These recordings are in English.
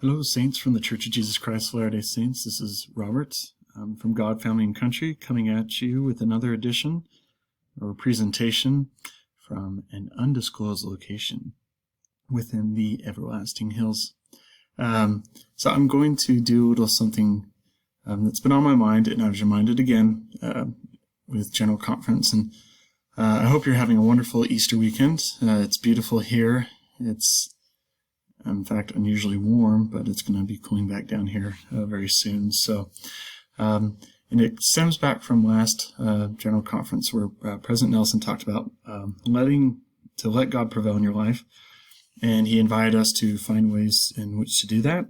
Hello, Saints from the Church of Jesus Christ of Latter-day Saints. This is Robert from God, Family, and Country, coming at you with another edition or presentation from an undisclosed location within the everlasting hills. So I'm going to do a little something that's been on my mind, and I was reminded again with General Conference. And I hope you're having a wonderful Easter weekend. It's beautiful here. It's in fact unusually warm, but it's going to be cooling back down here very soon. So, and it stems back from last General Conference where President Nelson talked about let God prevail in your life, and he invited us to find ways in which to do that.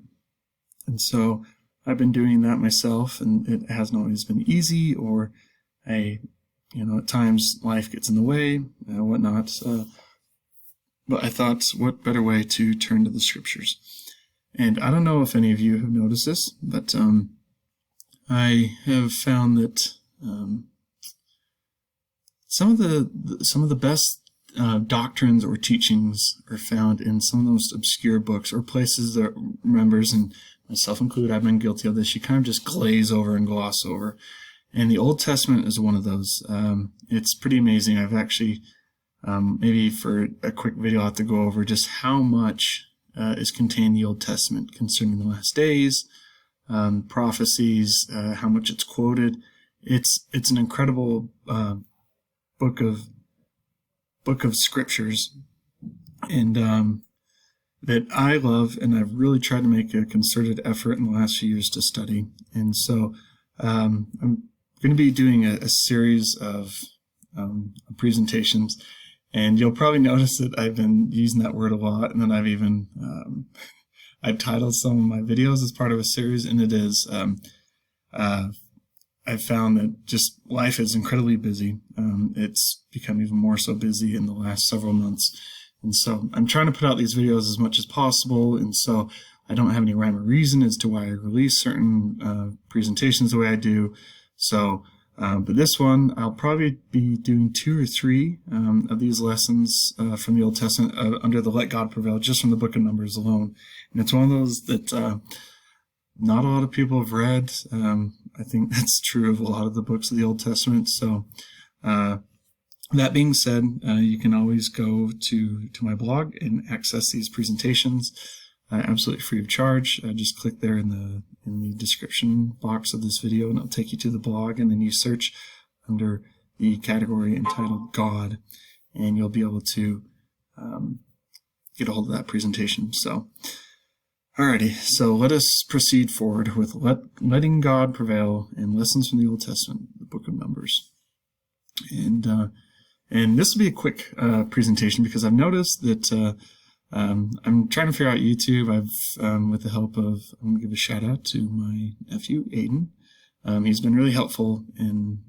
And so I've been doing that myself, and it hasn't always been easy, or at times life gets in the way, whatnot. But I thought, what better way to turn to the scriptures? And I don't know if any of you have noticed this, but I have found that some of the best doctrines or teachings are found in some of the most obscure books or places that members, and myself included, I've been guilty of this, you kind of just glaze over and gloss over. And the Old Testament is one of those. It's pretty amazing. I've actually maybe for a quick video, I'll have to go over just how much is contained in the Old Testament concerning the last days, prophecies, how much it's quoted. It's an incredible book of scriptures, and that I love, and I've really tried to make a concerted effort in the last few years to study. And so I'm going to be doing a series of presentations. And you'll probably notice that I've been using that word a lot, and then I've even I've titled some of my videos as part of a series, and it is I've found that just life is incredibly busy. It's become even more so busy in the last several months, and so I'm trying to put out these videos as much as possible, and so I don't have any rhyme or reason as to why I release certain presentations the way I do. So but this one, I'll probably be doing 2 or 3 of these lessons from the Old Testament under the Let God Prevail, just from the book of Numbers alone. And it's one of those that not a lot of people have read. I think that's true of a lot of the books of the Old Testament. So that being said, you can always go to my blog and access these presentations absolutely free of charge. Just click there in the description box of this video, and it'll take you to the blog, and then you search under the category entitled God, and you'll be able to get a hold of that presentation. So, alrighty, so let us proceed forward with letting God prevail and lessons from the Old Testament, the book of Numbers. And this will be a quick presentation because I've noticed that I'm trying to figure out YouTube. With the help of, I'm going to give a shout out to my nephew, Aiden. He's been really helpful in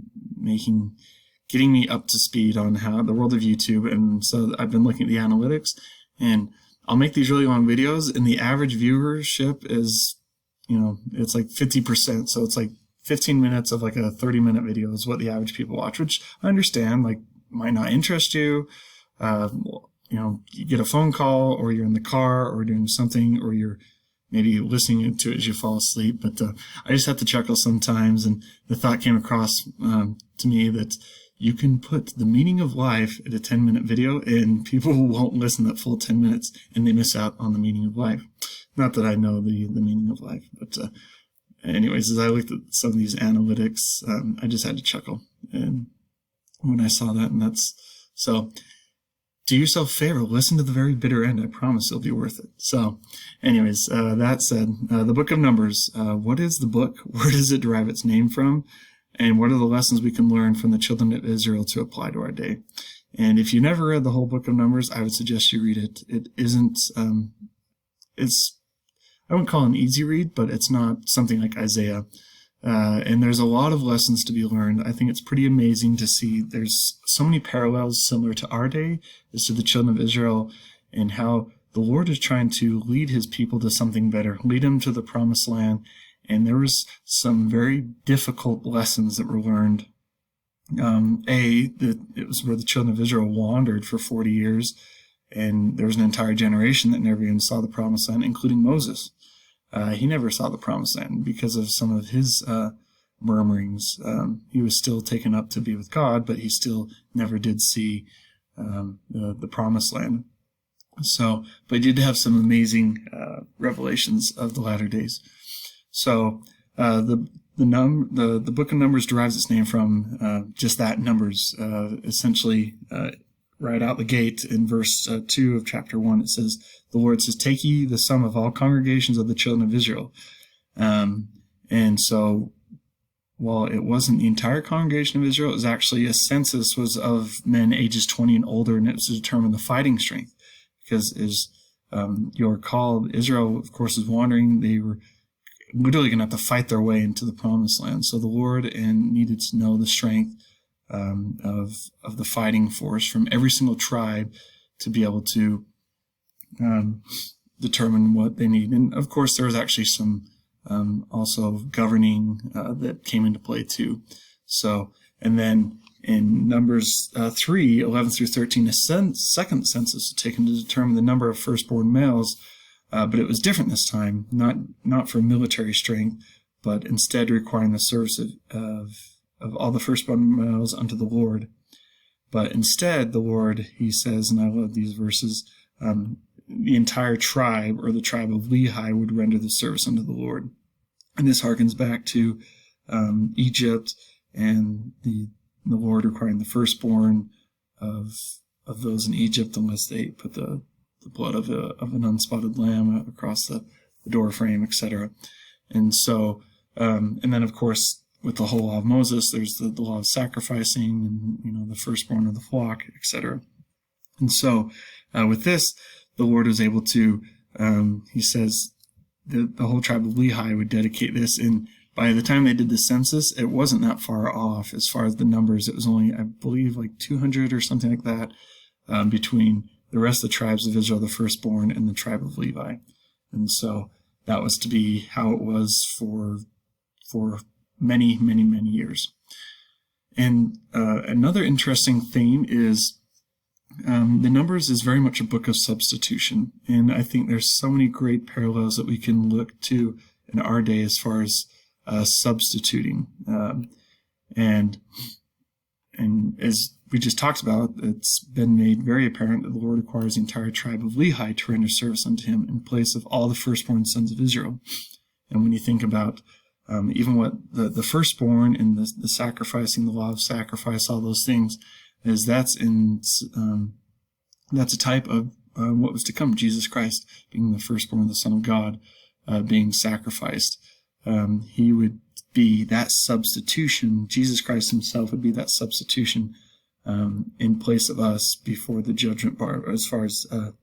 getting me up to speed on how the world of YouTube. And so I've been looking at the analytics, and I'll make these really long videos, and the average viewership is, it's like 50%. So it's like 15 minutes of like a 30-minute video is what the average people watch, which I understand, like, might not interest you. You get a phone call, or you're in the car, or doing something, or you're maybe listening to it as you fall asleep. But I just have to chuckle sometimes, and the thought came across to me that you can put the meaning of life at a 10-minute video, and people won't listen that full 10 minutes, and they miss out on the meaning of life. Not that I know the meaning of life, but anyways, as I looked at some of these analytics, I just had to chuckle, and when I saw that, and that's so. Do yourself a favor, listen to the very bitter end. I promise it'll be worth it. So, anyways, that said, the book of Numbers, what is the book? Where does it derive its name from? And what are the lessons we can learn from the children of Israel to apply to our day? And if you never read the whole book of Numbers, I would suggest you read it. It isn't, I wouldn't call it an easy read, but it's not something like Isaiah. And there's a lot of lessons to be learned. I think it's pretty amazing to see there's so many parallels similar to our day as to the children of Israel, and how the Lord is trying to lead his people to something better, lead them to the promised land. And there was some very difficult lessons that were learned. That it was where the children of Israel wandered for 40 years, and there was an entire generation that never even saw the promised land, including Moses. he never saw the promised land because of some of his murmurings. He was still taken up to be with God, but he still never did see the promised land. So, but he did have some amazing revelations of the latter days. So, the book of Numbers derives its name from just that, Numbers. Essentially, right out the gate in verse 2 of chapter 1, it says, the Lord says, "Take ye the sum of all congregations of the children of Israel." And so, while it wasn't the entire congregation of Israel, it was actually a census was of men ages 20 and older, and it was to determine the fighting strength. Because as you'll recall, Israel, of course, was wandering. They were literally going to have to fight their way into the promised land. So the Lord needed to know the strength of the fighting force from every single tribe to be able to determine what they need. And of course, there was actually some also governing that came into play too. So, and then in Numbers 3, 11 through 13, a second census was taken to determine the number of firstborn males, but it was different this time, not for military strength, but instead requiring the service of all the firstborn males unto the Lord. But instead, the Lord, he says, and I love these verses, the entire tribe, or the tribe of Lehi, would render the service unto the Lord. And this harkens back to Egypt and the Lord requiring the firstborn of those in Egypt, unless they put the blood of an unspotted lamb across the door frame, etc. And so, and then of course, with the whole law of Moses, there's the law of sacrificing, and the firstborn of the flock, etc. And so, with this, the Lord was able to, he says, the whole tribe of Lehi would dedicate this. And by the time they did the census, it wasn't that far off as far as the numbers. It was only, I believe, like 200 or something like that between the rest of the tribes of Israel, the firstborn, and the tribe of Levi. And so that was to be how it was for many, many, many years. And another interesting theme is the Numbers is very much a book of substitution. And I think there's so many great parallels that we can look to in our day as far as substituting. And as we just talked about, it's been made very apparent that the Lord requires the entire tribe of Lehi to render service unto him in place of all the firstborn sons of Israel. And when you think about even what the firstborn and the sacrificing, the law of sacrifice, all those things, is that's a type of what was to come, Jesus Christ being the firstborn, the Son of God, being sacrificed. He would be that substitution. Jesus Christ himself would be that substitution in place of us before the judgment bar, as far as, the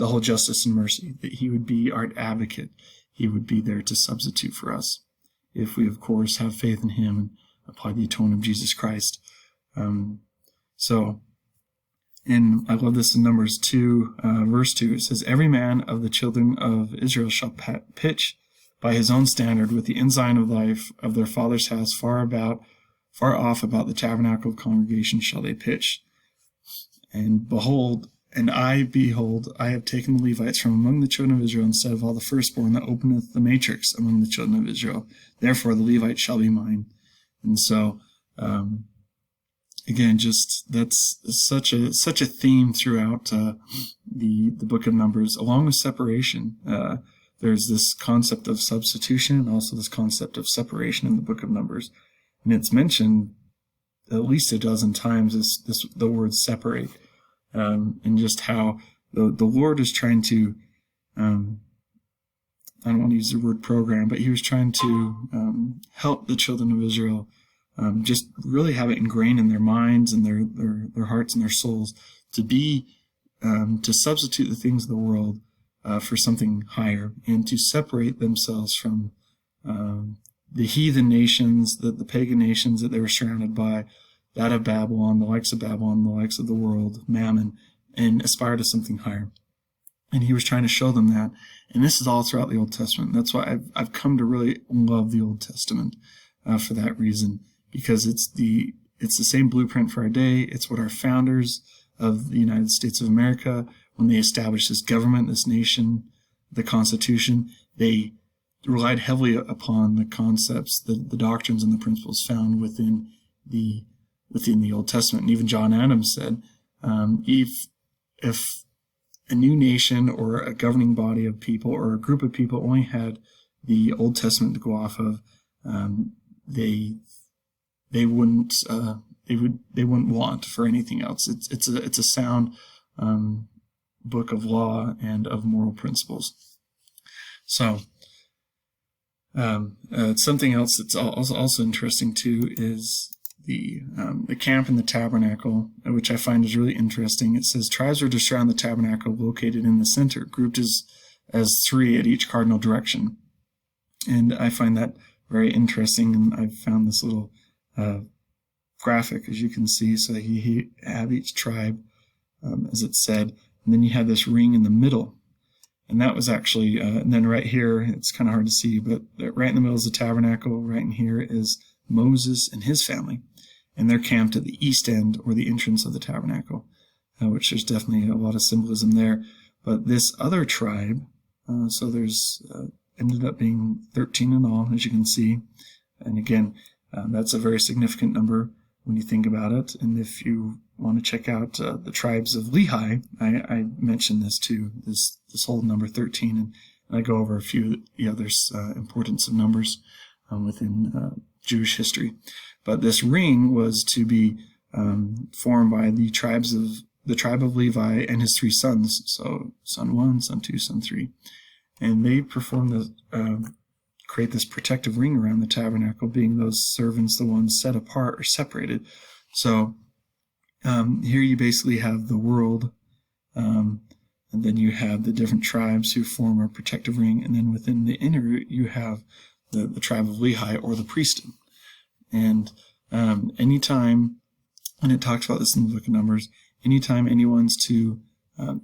whole justice and mercy, that he would be our advocate. He would be there to substitute for us if we, of course, have faith in him and apply the atonement of Jesus Christ. And I love this in Numbers 2, verse 2. It says, "Every man of the children of Israel shall pitch by his own standard with the ensign of life of their father's house far off about the tabernacle of congregation shall they pitch. And behold, I have taken the Levites from among the children of Israel instead of all the firstborn that openeth the matrix among the children of Israel. Therefore the Levites shall be mine." And so, again, just that's such a theme throughout the book of Numbers, along with separation. There's this concept of substitution and also this concept of separation in the book of Numbers, and it's mentioned at least a dozen times. The word separate, and just how the Lord is trying to. I don't want to use the word program, but he was trying to help the children of Israel. Just really have it ingrained in their minds and their hearts and their souls to be to substitute the things of the world for something higher, and to separate themselves from the heathen nations, the pagan nations that they were surrounded by, that of Babylon, the likes of the world, Mammon, and aspire to something higher. And he was trying to show them that. And this is all throughout the Old Testament. That's why I've come to really love the Old Testament for that reason. Because it's the same blueprint for our day. It's what our founders of the United States of America, when they established this government, this nation, the Constitution, they relied heavily upon the concepts, the doctrines and the principles found within the Old Testament. And even John Adams said, if a new nation or a governing body of people or a group of people only had the Old Testament to go off of, they wouldn't want for anything else. It's a sound book of law and of moral principles. So something else that's also interesting too is the camp and the tabernacle, which I find is really interesting. It says tribes were to surround the tabernacle located in the center, grouped as three at each cardinal direction. And I find that very interesting, and I've found this little graphic, as you can see. So he have each tribe, as it said, and then you have this ring in the middle. And that was actually, and then right here, it's kind of hard to see, but right in the middle is the tabernacle. Right in here is Moses and his family. And they're camped at the east end, or the entrance of the tabernacle, which there's definitely a lot of symbolism there. But this other tribe, so there's ended up being 13 in all, as you can see. And again, that's a very significant number when you think about it. And if you want to check out the tribes of Lehi, I mentioned this too, this whole number 13, and I go over a few of the others, importance of numbers within Jewish history. But this ring was to be formed by the tribe of Levi and his three sons. So son 1, son 2, son 3. And they perform create this protective ring around the tabernacle, being those servants the ones set apart or separated. So here you basically have the world, and then you have the different tribes who form a protective ring, and then within the inner you have the tribe of Lehi, or the priesthood. And anytime, and it talks about this in the book of Numbers, anytime anyone's to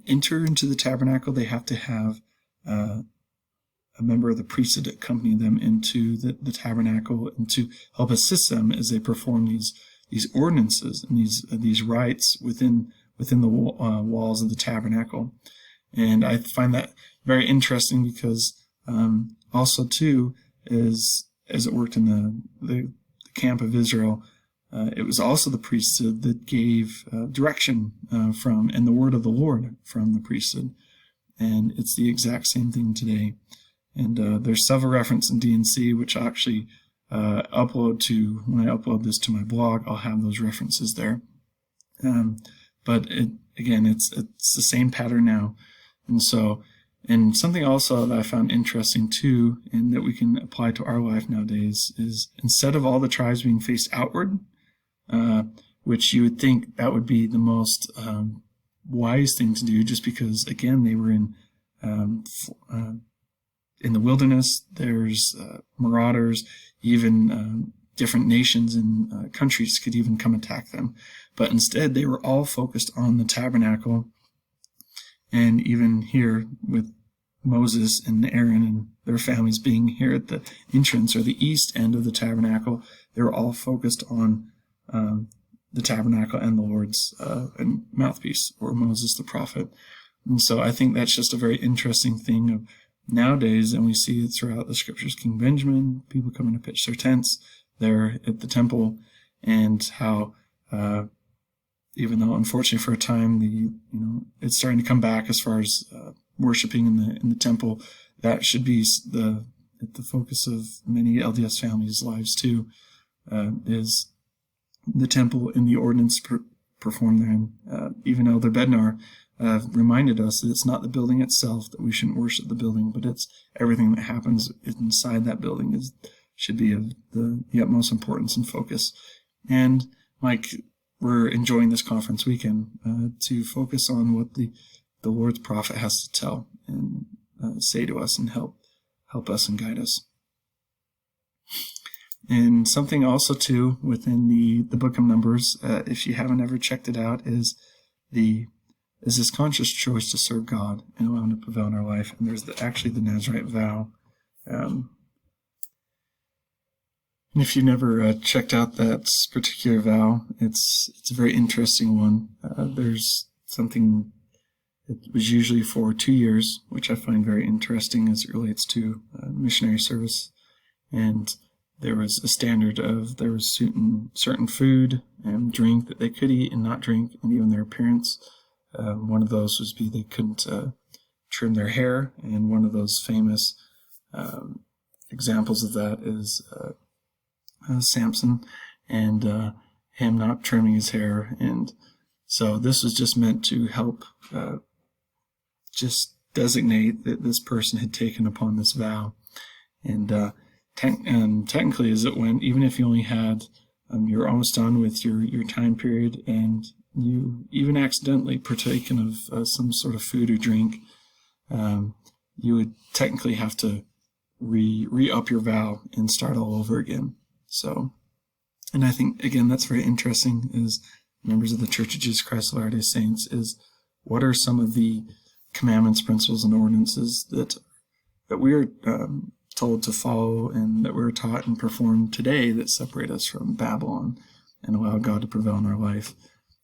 enter into the tabernacle, they have to have a member of the priesthood accompany them into the tabernacle and to help assist them as they perform these ordinances and these rites within the walls of the tabernacle. And I find that very interesting because also too is, as it worked in the camp of Israel, it was also the priesthood that gave direction from, and the word of the Lord from the priesthood. And it's the exact same thing today. And there's several references in D&C, which I'll actually upload to, when I upload this to my blog, I'll have those references there. But again, it's the same pattern now. And so, and something also that I found interesting too, and that we can apply to our life nowadays, is instead of all the tribes being faced outward, which you would think that would be the most wise thing to do, just because, again, they were in the wilderness. There's marauders, even different nations and countries could even come attack them. But instead, they were all focused on the tabernacle. And even here with Moses and Aaron and their families being here at the entrance or the east end of the tabernacle, they were all focused on the tabernacle and the Lord's and mouthpiece, or Moses the prophet. And so I think that's just a very interesting thing of nowadays, and we see it throughout the scriptures. King Benjamin, people coming to pitch their tents there at the temple, and how even though unfortunately for a time it's starting to come back as far as worshiping in the temple, that should be the focus of many LDS families' lives too, is the temple and the ordinance performed therein. Even Elder Bednar reminded us that it's not the building itself, that we shouldn't worship the building, but it's everything that happens inside that building should be of the utmost importance and focus. And Mike, we're enjoying this conference weekend to focus on what the Lord's prophet has to tell and say to us and help us and guide us. And something also too within the book of Numbers, if you haven't ever checked it out, is this conscious choice to serve God and allow Him to prevail in our life. And there's actually the Nazarite vow. And if you never checked out that particular vow, it's a very interesting one. There's something, It was usually for 2 years, which I find very interesting as it relates to missionary service. And there was a standard of there was certain food and drink that they could eat and not drink, and even their appearance. One of those was they couldn't trim their hair, and one of those famous examples of that is Samson and him not trimming his hair. And so this was just meant to help just designate that this person had taken upon this vow. And technically, as it went, even if you only had, you're almost done with your time period, and you even accidentally partaken of some sort of food or drink, you would technically have to re-up your vow and start all over again. So, and I think, again, that's very interesting as members of the Church of Jesus Christ of Latter-day Saints, is what are some of the commandments, principles, and ordinances that we are told to follow and that we're taught and perform today that separate us from Babylon and allow God to prevail in our life.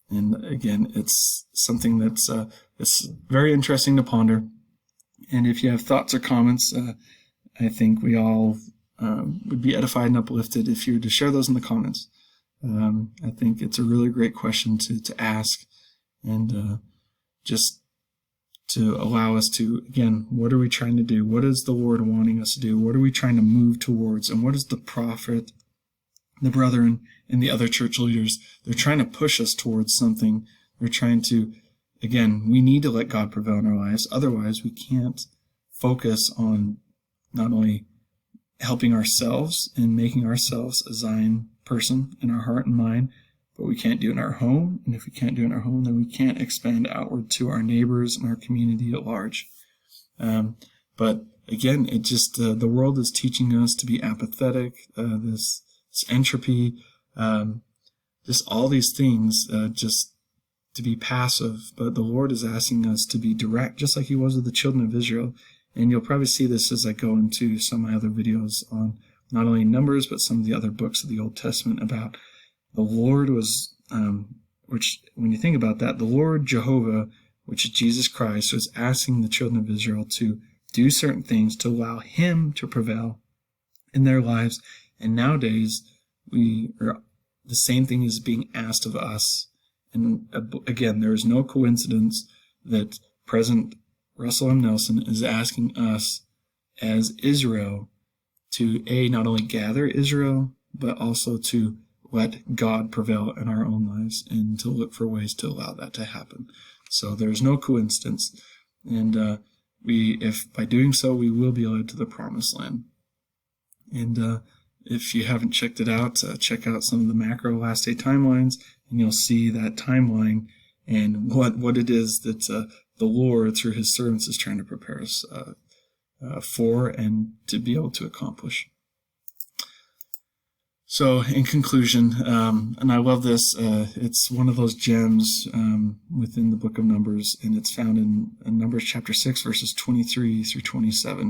And again, it's something that's it's very interesting to ponder. And if you have thoughts or comments, I think we all would be edified and uplifted if you were to share those in the comments. I think it's a really great question to ask, and just to allow us to, again, what are we trying to do? What is the Lord wanting us to do? What are we trying to move towards? And what is the prophet, the brethren, and the other church leaders? They're trying to push us towards something. They're trying to, again, we need to let God prevail in our lives. Otherwise, we can't focus on not only helping ourselves and making ourselves a Zion person in our heart and mind, but we can't do it in our home. And if we can't do it in our home, then we can't expand outward to our neighbors and our community at large. But again, it just, the world is teaching us to be apathetic, this entropy, just all these things, just to be passive. But the Lord is asking us to be direct, just like he was with the children of Israel. And you'll probably see this as I go into some of my other videos on not only Numbers, but some of the other books of the Old Testament about the Lord was, which when you think about that, the Lord Jehovah, which is Jesus Christ, was asking the children of Israel to do certain things to allow him to prevail in their lives. And nowadays, the same thing is being asked of us. And again, there is no coincidence that President Russell M. Nelson is asking us as Israel to, not only gather Israel, but also to let God prevail in our own lives and to look for ways to allow that to happen. So there's no coincidence. And if by doing so, we will be led to the promised land. And if you haven't checked it out, check out some of the macro last day timelines, and you'll see that timeline and what it is that the Lord, through his servants, is trying to prepare us for and to be able to accomplish. So, in conclusion, and I love this, it's one of those gems within the book of Numbers, and it's found in Numbers chapter 6, verses 23 through 27.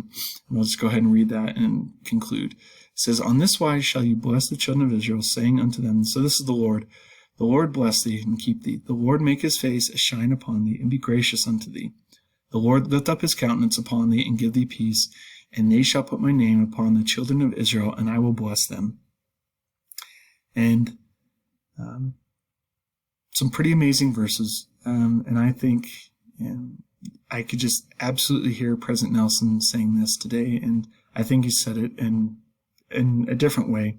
And I'll just go ahead and read that and conclude. It says, "On this wise shall you bless the children of Israel, saying unto them," so this is the Lord bless thee and keep thee. The Lord make his face shine upon thee and be gracious unto thee. The Lord lift up his countenance upon thee and give thee peace. And they shall put my name upon the children of Israel, and I will bless them. And some pretty amazing verses. And I think I could just absolutely hear President Nelson saying this today. And I think he said it in a different way.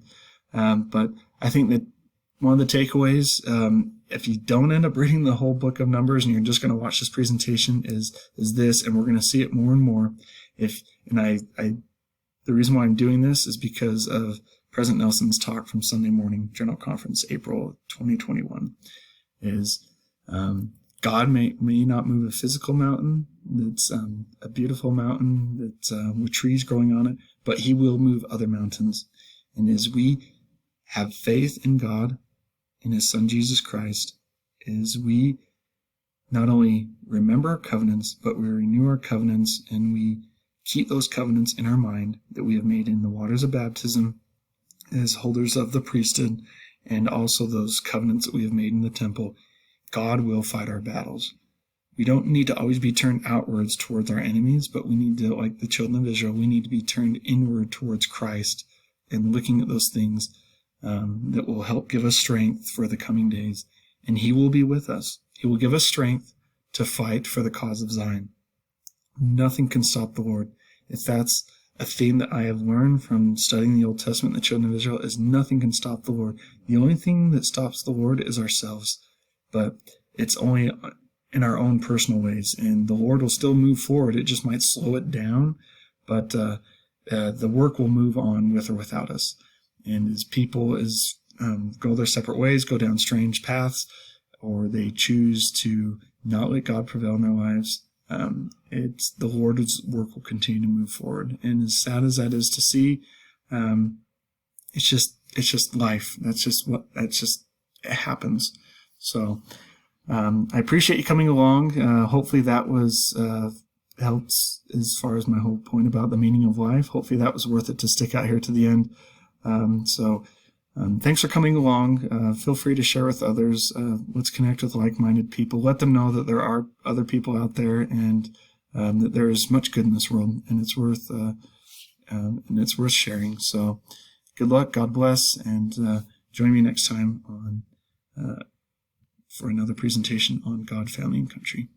But I think that one of the takeaways, if you don't end up reading the whole book of Numbers and you're just going to watch this presentation, is this, and we're going to see it more and more. The reason why I'm doing this is because of President Nelson's talk from Sunday morning General Conference, April 2021, is God may not move a physical mountain that's a beautiful mountain that's with trees growing on it, but he will move other mountains. And as we have faith in God, in his son Jesus Christ, is we not only remember our covenants, but we renew our covenants, and we keep those covenants in our mind that we have made in the waters of baptism as holders of the priesthood, and also those covenants that we have made in the temple. God will fight our battles. we don't need to always be turned outwards towards our enemies, but we need to, like the children of Israel, we need to be turned inward towards Christ and looking at those things that will help give us strength for the coming days. And he will be with us. He will give us strength to fight for the cause of Zion. Nothing can stop the Lord. If that's a theme that I have learned from studying the Old Testament and the children of Israel, is nothing can stop the Lord. The only thing that stops the Lord is ourselves. But it's only in our own personal ways. And the Lord will still move forward. It just might slow it down. But the work will move on with or without us. And as people go their separate ways, go down strange paths, or they choose to not let God prevail in their lives, it's the Lord's work will continue to move forward. And as sad as that is to see, it's just life. It happens. So I appreciate you coming along. Hopefully that was helped as far as my whole point about the meaning of life. Hopefully that was worth it to stick out here to the end. Thanks for coming along. Feel free to share with others. Let's connect with like-minded people. Let them know that there are other people out there, and that there is much good in this world, and it's worth sharing. So, good luck. God bless, and join me next time for another presentation on God, family, and country.